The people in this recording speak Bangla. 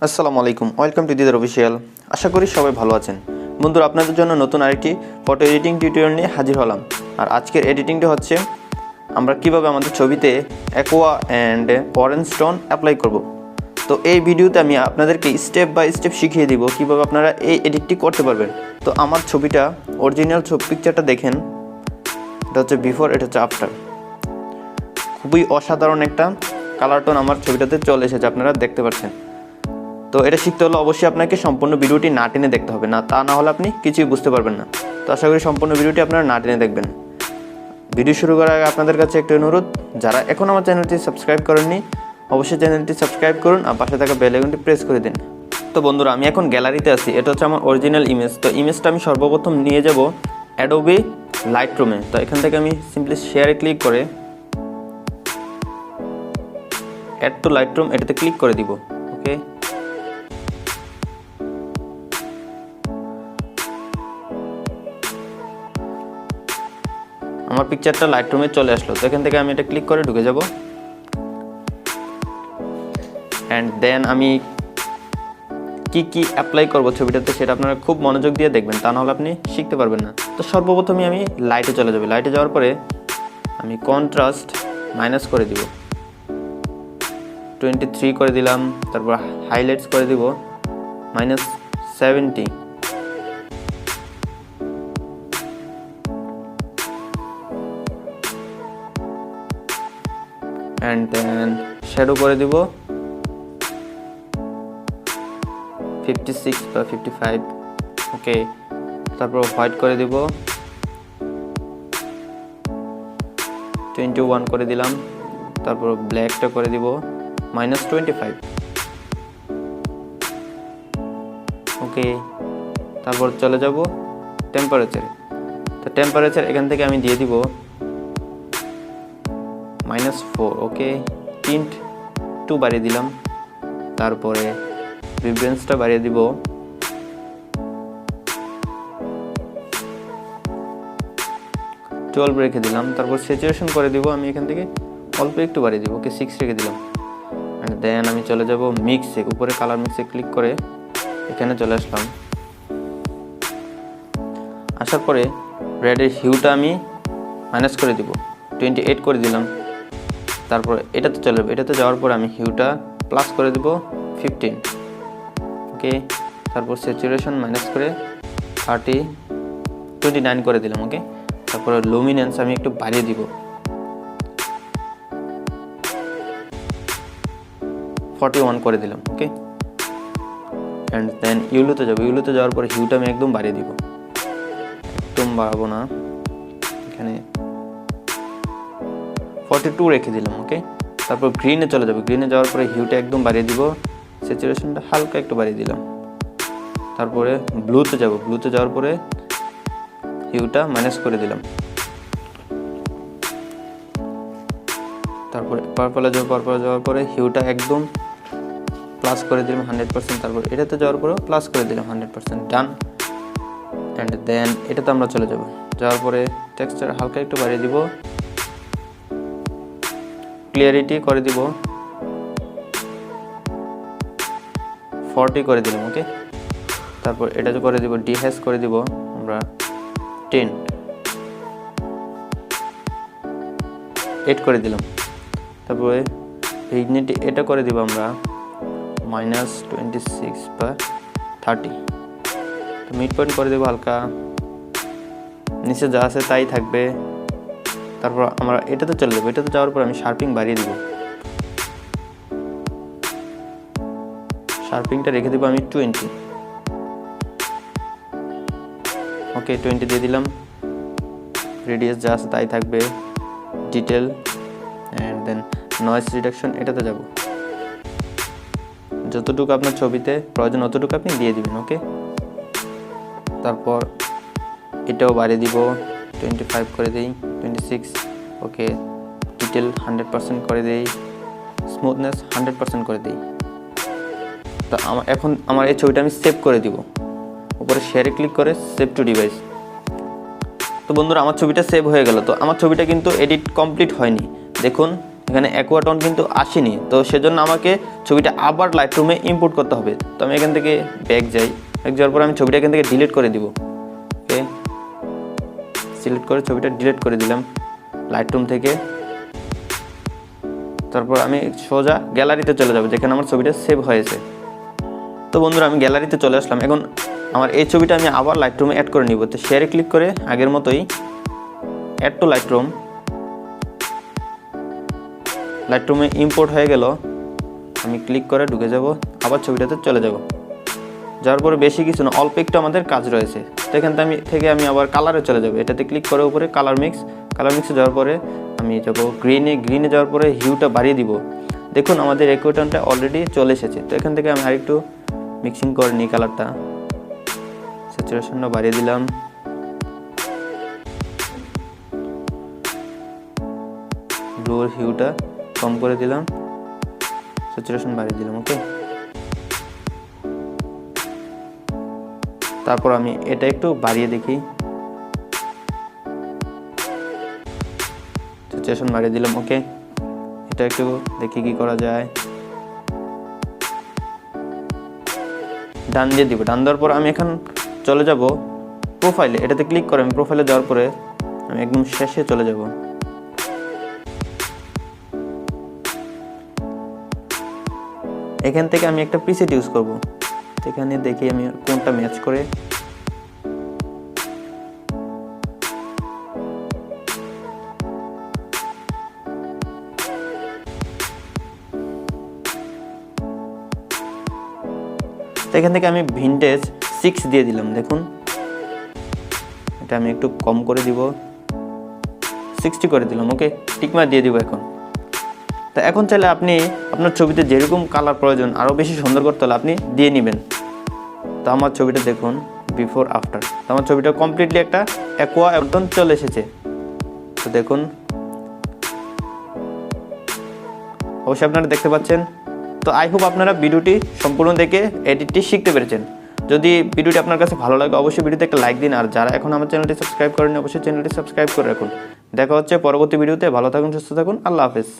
আসসালামু আলাইকুম, ওয়েলকাম টু দিদার অফিসিয়াল। আশা করি সবাই ভালো আছেন। বন্ধুরা, আপনাদের জন্য নতুন আরেকটি ফটো এডিটিং টিউটোরিয়াল নিয়ে হাজির হলাম। আর আজকের এডিটিংটা হচ্ছে আমরা কিভাবে আমাদের ছবিতে aqua and orange tone apply করব। তো এই ভিডিওতে আমি আপনাদেরকে স্টেপ বাই স্টেপ শিখিয়ে দিব কিভাবে আপনারা এই এডিটটি করতে পারবেন। তো আমার ছবিটা অরিজিনাল পিকচারটা দেখেন, এটা হচ্ছে বিফোর, এটা হচ্ছে আফটার। খুবই অসাধারণ একটা কালার টোন আমার ছবিটাতে চলে এসেছে, আপনারা দেখতে পাচ্ছেন। তো এটা শিখতে হলে অবশ্যই আপনাকে সম্পূর্ণ ভিডিওটি না টেনে দেখতে হবে, তা না হলে আপনি কিছুই বুঝতে পারবেন না। তো আশা করি সম্পূর্ণ ভিডিওটি আপনারা না টেনে দেখবেন। ভিডিও শুরু করার আগে আপনাদের কাছে একটা অনুরোধ, যারা এখন আমার চ্যানেলটি সাবস্ক্রাইব করেননি অবশ্যই চ্যানেলটি সাবস্ক্রাইব করুন আর পাশে থাকা বেল আইকনটি প্রেস করে দিন। তো বন্ধুরা, আমি এখন গ্যালারিতে আছি, এটা হচ্ছে আমার অরিজিনাল ইমেজ। তো ইমেজটা আমি সর্বপ্রথম নিয়ে যাব অ্যাডোবি লাইটরুমে। তো এখান থেকে আমি সিম্পলি শেয়ারে ক্লিক করে অ্যাড টু লাইটরুম এটাতে ক্লিক করে দিব। ওকে, আমার পিকচারটা লাইটরুমে চলে আসলো। তো এখান থেকে আমি এটা ক্লিক করে ঢুকে যাব অ্যান্ড দেন আমি কি অ্যাপ্লাই করব ছবিটাতে সেটা আপনারা খুব মনোযোগ দিয়ে দেখবেন, তা নাহলে আপনি শিখতে পারবেন না। তো সর্বপ্রথমে আমি লাইটে চলে যাব। লাইটে যাওয়ার পরে আমি কন্ট্রাস্ট মাইনাস করে দিব, 23 করে দিলাম। তারপর হাইলাইটস করে দিব -70, অ্যান্ড দেন শ্যাডো করে দিব 56 বা 55। ওকে, তারপর হোয়াইট করে দিব 21 করে দিলাম। তারপর ব্ল্যাকটা করে দিব -25। ওকে, তারপর চলে যাব টেম্পারেচারে। তো টেম্পারেচার এখান থেকে আমি দিয়ে দিব -4। ওকে, টিন্ট 2 বাড়িয়ে দিলাম। তারপরে ভিব্রেন্সটা বাড়িয়ে দিব 12 রেখে দিলাম। তারপর স্যাচুরেশন করে দিব আমি এখান থেকে অল্প একটু বাড়িয়ে দিব। ওকে, 6 রেখে দিলাম। অ্যান্ড দেন আমি চলে যাব মিক্সে, উপরে কালার মিক্সে ক্লিক করে এখানে চলে আসলাম। আসার পরে রেডের হিউটা আমি মাইনাস করে দিব, 28 করে দিলাম। তারপর এটাতে চলে যাবো। এটাতে যাওয়ার পর আমি হিউটা প্লাস করে দিব 15। ওকে, তারপর স্যাচুরেশন মাইনাস করে 29 করে দিলাম। ওকে, তারপরে লুমিনেন্স আমি একটু বাড়িয়ে দিব 41 করে দিলাম। ওকে, অ্যান্ড দেন ইউলোতে যাবো। ইউলোতে যাওয়ার পরে হিউটা আমি একদম বাড়িয়ে দিব, একদম বাড়াবো না, এখানে 42 রেখে দিলাম। ওকে, তারপর গ্রিনে চলে যাবো। গ্রিনে যাওয়ার পরে হিউটা একদম বাড়িয়ে দিব, স্যাচুরেশনটা হালকা একটু বাড়িয়ে দিলাম। তারপরে ব্লুতে যাব। ব্লুতে যাওয়ার পরে হিউটা মাইনাস করে দিলাম। তারপরে পার্পলে যাব। পার্পলে যাওয়ার পরে হিউটা একদম প্লাস করে দিলাম 100%। তারপর এটাতে যাওয়ার পরেও প্লাস করে দিলাম 100%। ডান। অ্যান্ড দেন এটাতে আমরা চলে যাব। যাওয়ার পরে টেক্সচার হালকা একটু বাড়িয়ে দিব, ক্লিয়ারিটি করে দিব 40 করে দিলাম। ওকে, তারপর এটা করে দিব ডিহ্যাশ করে দিব আমরা 10, 8 করে দিলাম। তারপরে ভিগনিটি এটা করে দিব আমরা -26 বা 30। তো মিড পয়েন্ট করে দেবো হালকা, নিচে যা আছে তাই থাকবে। তারপর আমরা এটাতে চলে যাবো। এটাতে যাওয়ার পর আমি শার্পিং বাড়িয়ে দিব। শার্পিংটা রেখে দেবো আমি 20। ওকে, 20 দিয়ে দিলাম। রেডিয়াস যা আছে তাই থাকবে, detail and then noise reduction এটাতে যাব। যতটুকু আপনার ছবিতে প্রয়োজন অতটুকু আপনি দিয়ে দিবেন। ওকে, তারপর এটাও বাড়িয়ে দিব, 25 করে দিই, 26। ওকে, ডিটেল 100% করে দিই, স্মুথনেস 100% করে দিই। তো এখন আমার এই ছবিটা আমি সেভ করে দিব। উপরে শেয়ারে ক্লিক করে সেভ টু ডিভাইস। তো বন্ধুরা, আমার ছবিটা সেভ হয়ে গেল। তো আমার ছবিটা কিন্তু এডিট কমপ্লিট হয়নি। দেখুন এখানে অ্যাকোয়া টোন কিন্তু আসেনি, তো সেজন্য আমাকে ছবিটা আবার লাইটরুমে ইম্পোর্ট করতে হবে। তো আমি এখান থেকে ব্যাক যাই, ব্যাক যাওয়ার পর আমি ছবিটা এখান থেকে ডিলিট করে দিব। ওকে, সিলেক্ট করে ছবিটা ডিলিট করে দিলাম লাইটরুম থেকে। তারপর আমি সোজা গ্যালারিতে চলে যাব যেখানে আমার ছবিটা সেভ হয়েছে। তো বন্ধুরা আমি গ্যালারিতে চলে আসলাম। এখন আমার এই ছবিটা আমি আবার লাইটরুমে অ্যাড করে নিব। তো শেয়ারে ক্লিক করে আগের মতোই অ্যাড টু লাইটরুম, লাইটরুমে ইম্পোর্ট হয়ে গেল। আমি ক্লিক করে ঢুকে যাব, আবার ছবিটাতে চলে যাব। যাওয়ার পরে বেশি কিছু না, অল্প একটু আমাদের কাজ রয়েছে। তো এখান থেকে আমি আবার কালারে চলে যাব। এটাতে ক্লিক করে উপরে কালার মিক্সে যাওয়ার পরে আমি যাব গ্রিনে যাওয়ার পরে হিউটা বাড়িয়ে দিব। দেখুন আমাদের অ্যাকোয়া টোনটা অলরেডি চলে এসেছে। তো এখান থেকে আমি আরেকটু মিক্সিং করে নিই, কালারটা স্যাচুরেশনটা বাড়িয়ে দিলাম। ব্লুর হিউটা কম করে দিলাম, স্যাচুরেশন বাড়িয়ে দিলাম। ওকে, তারপর আমি এটা একটু বাড়িয়ে দেখি, স্যাচুরেশন বাড়িয়ে দিলাম। ওকে, এটা একটু দেখি কি করা যায়। ডান দিয়ে দিব। ডান দেওয়ার পর আমি এখন চলে যাব প্রোফাইলে। এটাতে ক্লিক করে আমি প্রোফাইলে যাওয়ার পরে আমি একদম শেষে চলে যাব। এখান থেকে আমি একটা প্রিসেট ইউজ করব। এখানে দেখি আমি কোনটা ম্যাচ করে। তো এখান থেকে আমি ভিনটেজ 6 দিয়ে দিলাম। দেখুন এটা আমি একটু কম করে দিব, 60 করে দিলাম। ওকে, টিকমার দিয়ে দিব এখন। তো এখন চাইলে আপনি আপনার ছবিতে যেরকম কালার প্রয়োজন আরও বেশি সুন্দর করতে হলে আপনি দিয়ে নেবেন। তো আমার ছবিটা দেখুন বিফোর আফটার, তো আমার ছবিটা কমপ্লিটলি একটা অ্যাকোয়া টোন চলে এসেছে। তো দেখুন অবশ্যই আপনারা দেখতে পাচ্ছেন। তো আই হোপ আপনারা ভিডিওটি সম্পূর্ণ দেখে এডিটটি শিখতে পেরেছেন। যদি ভিডিওটি আপনার কাছে ভালো লাগে অবশ্যই ভিডিওতে একটা লাইক দিন। আর যারা এখন আমার চ্যানেলটি সাবস্ক্রাইব করেন অবশ্যই চ্যানেলটি সাবস্ক্রাইব করে রাখুন। দেখা হচ্ছে পরবর্তী ভিডিওতে। ভালো থাকুন, সুস্থ থাকুন, আল্লাহ হাফেজ।